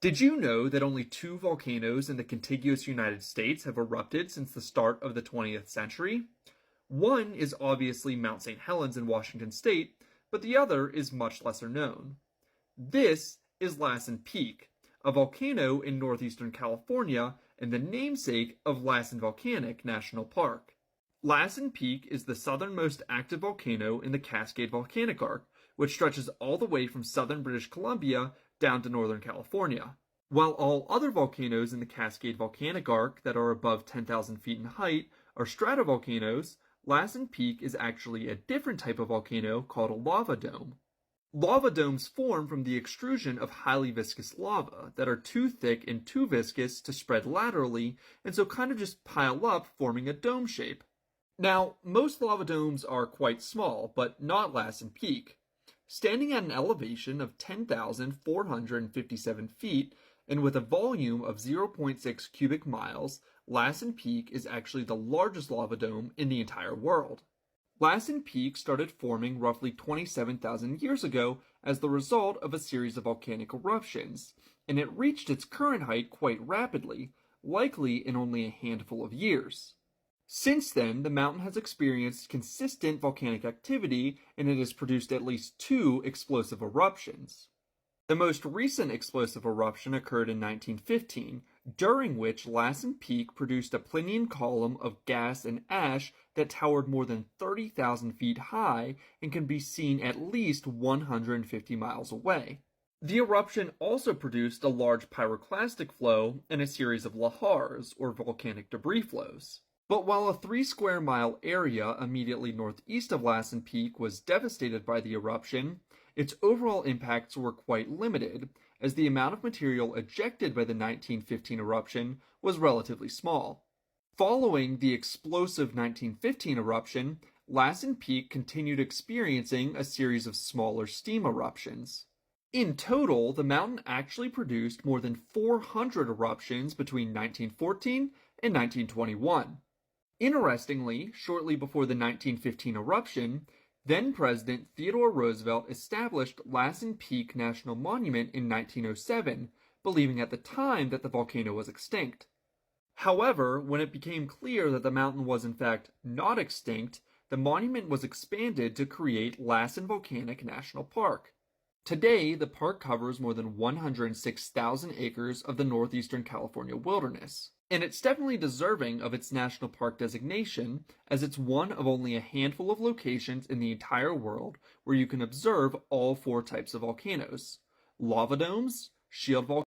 Did you know that only two volcanoes in the contiguous United States have erupted since the start of the 20th century? One is obviously Mount St. Helens in Washington state, but the other is much lesser known. This is Lassen Peak, a volcano in northeastern California and the namesake of Lassen Volcanic National Park. Lassen Peak is the southernmost active volcano in the Cascade Volcanic Arc, which stretches all the way from southern British Columbia down to northern California. While all other volcanoes in the Cascade Volcanic Arc that are above 10,000 feet in height are stratovolcanoes, Lassen Peak is actually a different type of volcano called a lava dome. Lava domes form from the extrusion of highly viscous lava that are too thick and too viscous to spread laterally, and so kind of just pile up, forming a dome shape. Now, most lava domes are quite small, but not Lassen Peak. Standing at an elevation of 10,457 feet and with a volume of 0.6 cubic miles, Lassen Peak is actually the largest lava dome in the entire world. Lassen Peak started forming roughly 27,000 years ago as the result of a series of volcanic eruptions, and it reached its current height quite rapidly, likely in only a handful of years. Since then, the mountain has experienced consistent volcanic activity, and it has produced at least two explosive eruptions. The most recent explosive eruption occurred in 1915, during which Lassen Peak produced a Plinian column of gas and ash that towered more than 30,000 feet high and can be seen at least 150 miles away. The eruption also produced a large pyroclastic flow and a series of lahars, or volcanic debris flows. But while a 3 square mile area immediately northeast of Lassen Peak was devastated by the eruption, its overall impacts were quite limited, as the amount of material ejected by the 1915 eruption was relatively small. Following the explosive 1915 eruption, Lassen Peak continued experiencing a series of smaller steam eruptions. In total, the mountain actually produced more than 400 eruptions between 1914 and 1921. Interestingly, shortly before the 1915 eruption, then-President Theodore Roosevelt established Lassen Peak National Monument in 1907, believing at the time that the volcano was extinct. However, when it became clear that the mountain was in fact not extinct, the monument was expanded to create Lassen Volcanic National Park. Today, the park covers more than 106,000 acres of the northeastern California wilderness. And it's definitely deserving of its national park designation, as it's one of only a handful of locations in the entire world where you can observe all four types of volcanoes: lava domes, shield volcanoes,